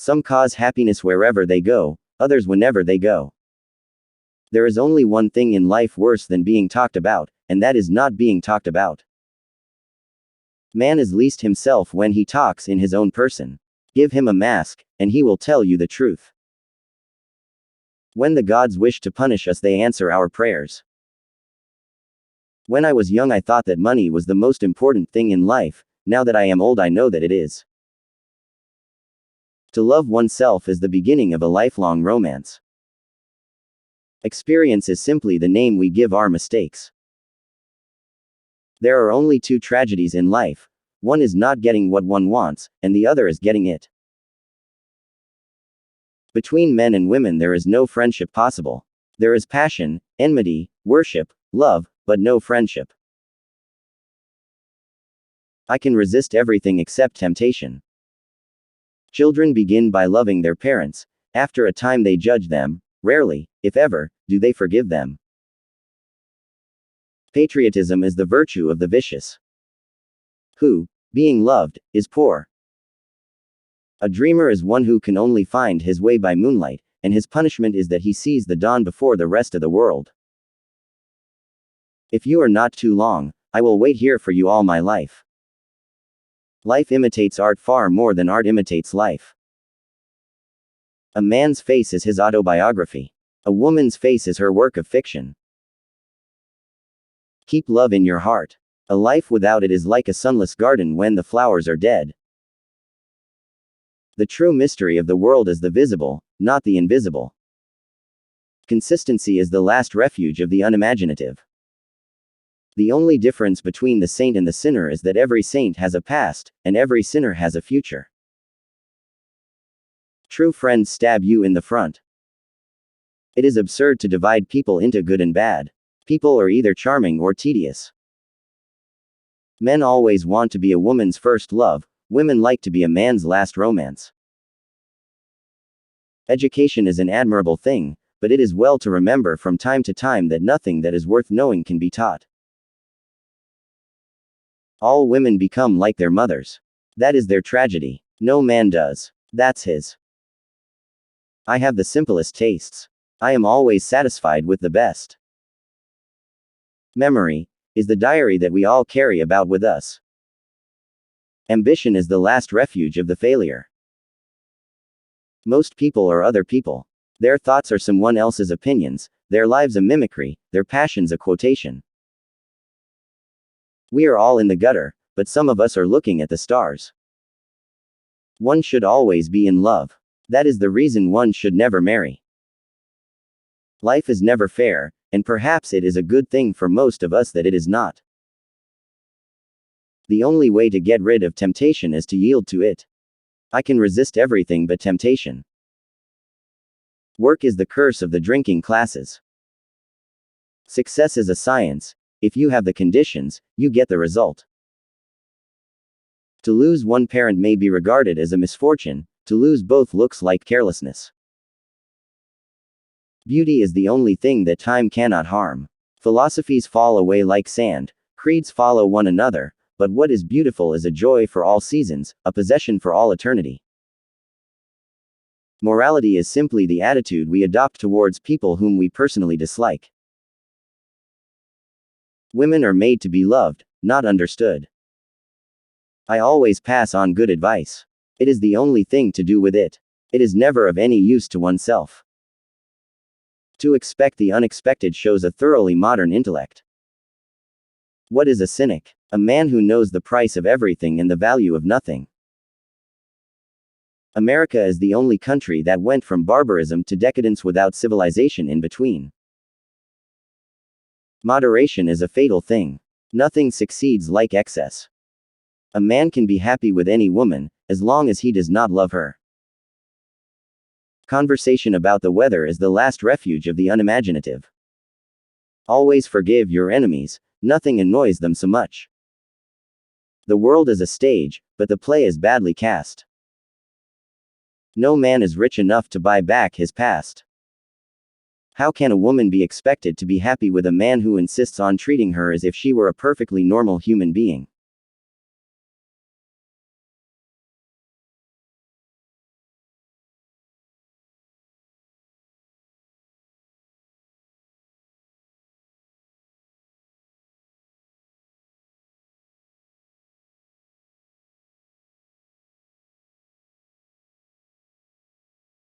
Some cause happiness wherever they go, others whenever they go. There is only one thing in life worse than being talked about, and that is not being talked about. Man is least himself when he talks in his own person. Give him a mask, and he will tell you the truth. When the gods wish to punish us, they answer our prayers. When I was young, I thought that money was the most important thing in life. Now that I am old, I know that it is. To love oneself is the beginning of a lifelong romance. Experience is simply the name we give our mistakes. There are only two tragedies in life. One is not getting what one wants, and the other is getting it. Between men and women there is no friendship possible. There is passion, enmity, worship, love, but no friendship. I can resist everything except temptation. Children begin by loving their parents. After a time they judge them. Rarely, if ever, do they forgive them. Patriotism is the virtue of the vicious, who, being loved, is poor. A dreamer is one who can only find his way by moonlight, and his punishment is that he sees the dawn before the rest of the world. If you are not too long, I will wait here for you all my life. Life imitates art far more than art imitates life. A man's face is his autobiography. A woman's face is her work of fiction. Keep love in your heart. A life without it is like a sunless garden when the flowers are dead. The true mystery of the world is the visible, not the invisible. Consistency is the last refuge of the unimaginative. The only difference between the saint and the sinner is that every saint has a past, and every sinner has a future. True friends stab you in the front. It is absurd to divide people into good and bad. People are either charming or tedious. Men always want to be a woman's first love, women like to be a man's last romance. Education is an admirable thing, but it is well to remember from time to time that nothing that is worth knowing can be taught. All women become like their mothers. That is their tragedy. No man does. That's his. I have the simplest tastes. I am always satisfied with the best. Memory is the diary that we all carry about with us. Ambition is the last refuge of the failure. Most people are other people. Their thoughts are someone else's opinions, their lives a mimicry, their passions a quotation. We are all in the gutter, but some of us are looking at the stars. One should always be in love. That is the reason one should never marry. Life is never fair, and perhaps it is a good thing for most of us that it is not. The only way to get rid of temptation is to yield to it. I can resist everything but temptation. Work is the curse of the drinking classes. Success is a science. If you have the conditions, you get the result. To lose one parent may be regarded as a misfortune, to lose both looks like carelessness. Beauty is the only thing that time cannot harm. Philosophies fall away like sand, creeds follow one another, but what is beautiful is a joy for all seasons, a possession for all eternity. Morality is simply the attitude we adopt towards people whom we personally dislike. Women are made to be loved, not understood. I always pass on good advice. It is the only thing to do with it. It is never of any use to oneself. To expect the unexpected shows a thoroughly modern intellect. What is a cynic? A man who knows the price of everything and the value of nothing. America is the only country that went from barbarism to decadence without civilization in between. Moderation is a fatal thing. Nothing succeeds like excess. A man can be happy with any woman, as long as he does not love her. Conversation about the weather is the last refuge of the unimaginative. Always forgive your enemies, nothing annoys them so much. The world is a stage, but the play is badly cast. No man is rich enough to buy back his past. How can a woman be expected to be happy with a man who insists on treating her as if she were a perfectly normal human being?